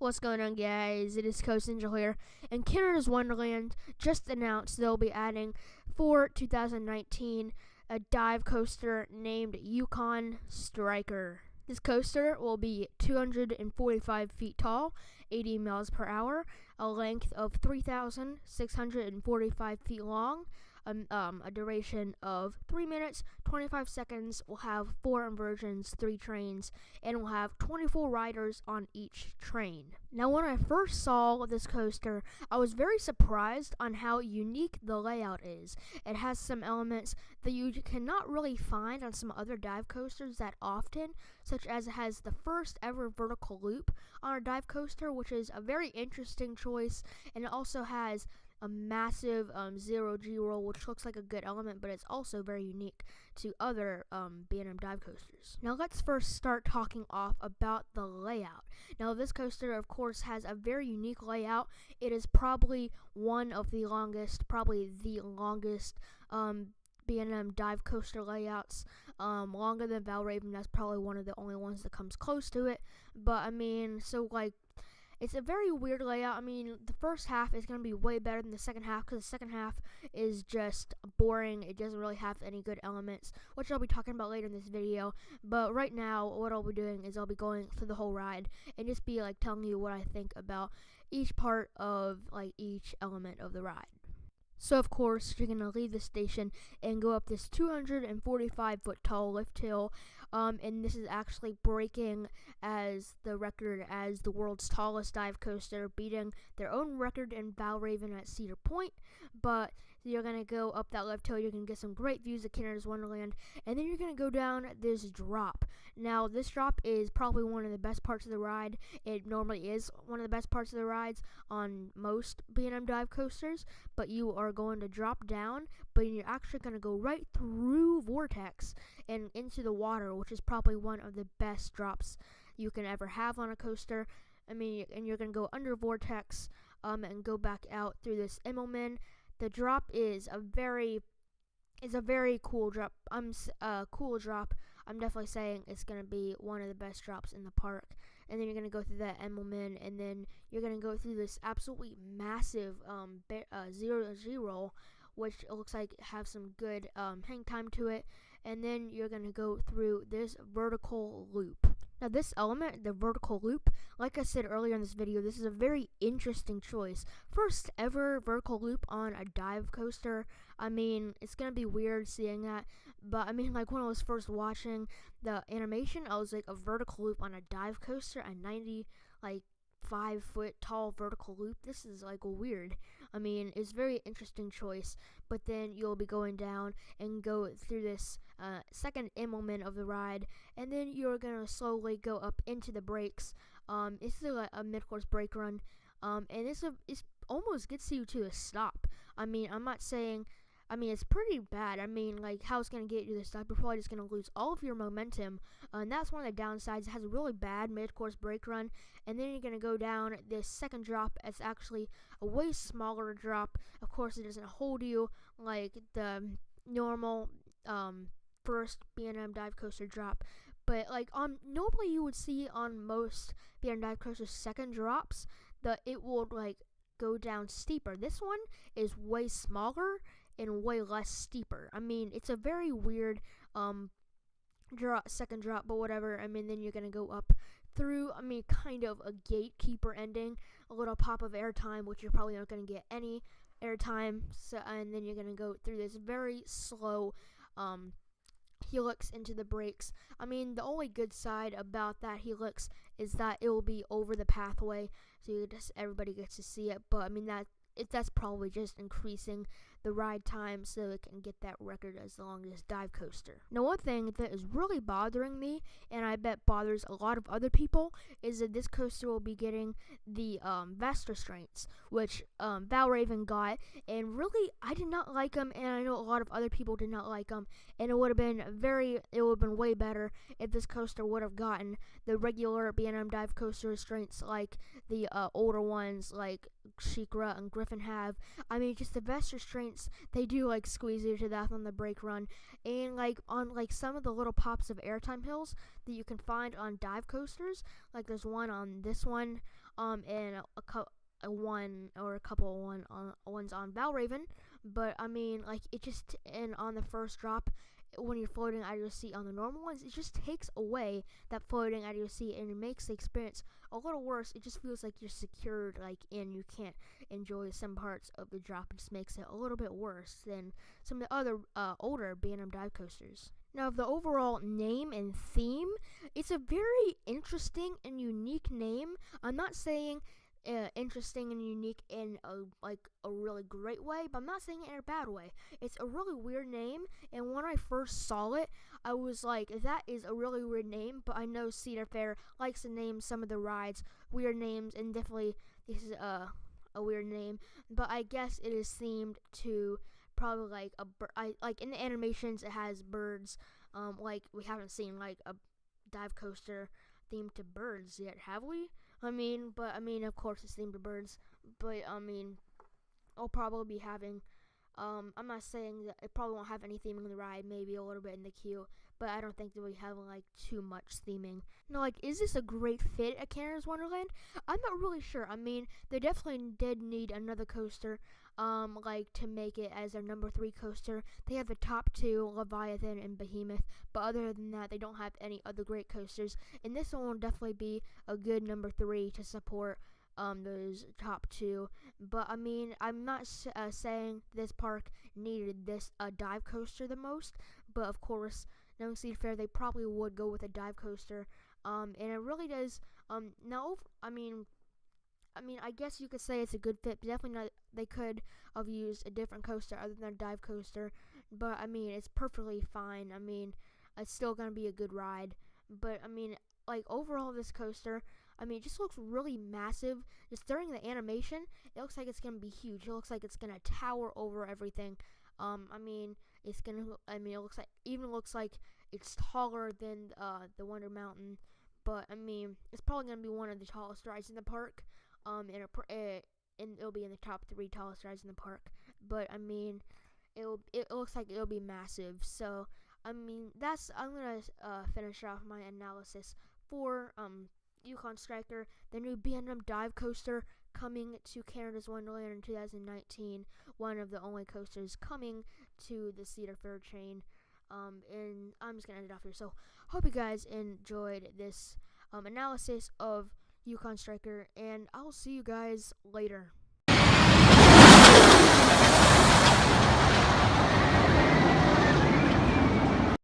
What's going on, guys? It is Coast Angel here, and Canada's Wonderland just announced they'll be adding for 2019 a dive coaster named Yukon Striker. This coaster will be 245 feet tall, 80 miles per hour, a length of 3,645 feet long, a duration of 3 minutes, 25 seconds, will have 4 inversions, 3 trains, and will have 24 riders on each train. Now, when I first saw this coaster, I was very surprised on how unique the layout is. It has some elements that you cannot really find on some other dive coasters that often, such as it has the first ever vertical loop on a dive coaster, which is a very interesting choice, and it also has a massive zero-G roll, which looks like a good element, but it's also very unique to other B&M dive coasters. Now let's first start talking off about the layout. Now this coaster, of course, has a very unique layout. It is probably one of the longest, B&M dive coaster layouts, longer than Valravn. That's probably one of the only ones that comes close to it. But I mean, it's a very weird layout. I mean, the first half is going to be way better than the second half, because the second half is just boring. It doesn't really have any good elements, which I'll be talking about later in this video. But right now, what I'll be doing is I'll be going through the whole ride and just be telling you what I think about each part of each element of the ride. So of course, you're going to leave the station and go up this 245-foot tall lift hill, and this is actually breaking as the record as the world's tallest dive coaster, beating their own record in Valravn at Cedar Point. But you're going to go up that lift hill, you're going to get some great views of Canada's Wonderland, and then you're going to go down this drop. Now, this drop is probably one of the best parts of the ride. It normally is one of the best parts of the rides on most B&M dive coasters, but you are going to drop down, but you're actually going to go right through Vortex and into the water, which is probably one of the best drops you can ever have on a coaster. I mean, and you're going to go under Vortex and go back out through this Immelman. The drop is a very cool drop. Cool drop. I'm definitely saying it's going to be one of the best drops in the park. And then you're going to go through that Immelman, and then you're going to go through this absolutely massive zero-G roll, which looks like have some good hang time to it. And then you're going to go through this vertical loop. Now this element, the vertical loop, like I said earlier in this video, this is a very interesting choice. First ever vertical loop on a dive coaster. I mean, it's going to be weird seeing that, but I mean, when I was first watching the animation, I was like, a vertical loop on a dive coaster, a 5-foot tall vertical loop. This is weird. I mean, it's a very interesting choice, but then you'll be going down and go through this second Immelman of the ride, and then you're gonna slowly go up into the brakes. This is a mid-course brake run, and this almost gets you to a stop. I mean, it's pretty bad. I mean, how it's going to get you to the stop, you're probably just going to lose all of your momentum, and that's one of the downsides. It has a really bad mid-course brake run, and then you're going to go down this second drop. It's actually a way smaller drop. Of course, it doesn't hold you like the normal first B&M dive coaster drop, but normally you would see on most B&M dive coasters second drops that it will go down steeper. This one is way smaller and way less steeper. I mean, it's a very weird second drop, but whatever. I mean, then you're gonna go up through, kind of a gatekeeper ending, a little pop of airtime, which you're probably not gonna get any airtime. So, and then you're gonna go through this very slow helix into the brakes. I mean, the only good side about that helix is that it will be over the pathway, so everybody gets to see it. But I mean, that's probably just increasing the ride time so it can get that record as the longest dive coaster. Now, one thing that is really bothering me, and I bet bothers a lot of other people, is that this coaster will be getting the vest restraints, which Valravn got, and really, I did not like them, and I know a lot of other people did not like them, and it would have been way better if this coaster would have gotten the regular B&M dive coaster restraints like the older ones like Shikra and Griffin have. I mean, just the vest restraints, they do squeeze you to death on the brake run, and on some of the little pops of airtime hills that you can find on dive coasters, there's one on this one and one or a couple ones on Valraven. But I mean, like, it just, and on the first drop, when you're floating out of your seat on the normal ones, it just takes away that floating out of your seat, and it makes the experience a little worse. It just feels like you're secured, like, and you can't enjoy some parts of the drop. It just makes it a little bit worse than some of the other older B&M dive coasters. Now, the overall name and theme, it's a very interesting and unique name. I'm not saying interesting and unique in a really great way, but I'm not saying it in a bad way. It's a really weird name, and when I first saw it, I was like, that is a really weird name. But I know Cedar Fair likes to name some of the rides weird names, and definitely this is a weird name. But I guess it is themed to probably like like in the animations it has birds. Like, we haven't seen like a dive coaster themed to birds yet, have we? I mean, of course it's themed to birds, but I mean, I'll probably be having, I'm not saying that it probably won't have any theming in the ride, maybe a little bit in the queue, but I don't think that we have like too much theming. Now, like, is this a great fit at Canada's Wonderland? I'm not really sure. I mean, they definitely did need another coaster, like, to make it as their number 3 coaster. They have the top 2, Leviathan and Behemoth, but other than that, they don't have any other great coasters, and this one will definitely be a good number 3 to support those top 2. But I mean, I'm not saying this park needed this dive coaster the most, but of course, knowing Cedar Fair, they probably would go with a dive coaster, and it really does. No, I mean, I guess you could say it's a good fit, but definitely not. They could have used a different coaster other than a dive coaster, but I mean, it's perfectly fine. I mean, it's still gonna be a good ride. But I mean, like, overall, this coaster, I mean, it just looks really massive. Just during the animation, it looks like it's gonna be huge. It looks like it's gonna tower over everything. I mean, it's gonna. I mean, it looks like it's taller than the Wonder Mountain. But I mean, it's probably gonna be one of the tallest rides in the park. And it'll be in the top 3 tallest rides in the park. But I mean, it looks like it'll be massive. So I mean, I'm gonna finish off my analysis for Yukon Striker, the new B&M dive coaster coming to Canada's Wonderland in 2019. One of the only coasters coming to the Cedar Fair chain. And I'm just gonna end it off here. So hope you guys enjoyed this analysis of Yukon Striker, and I'll see you guys later.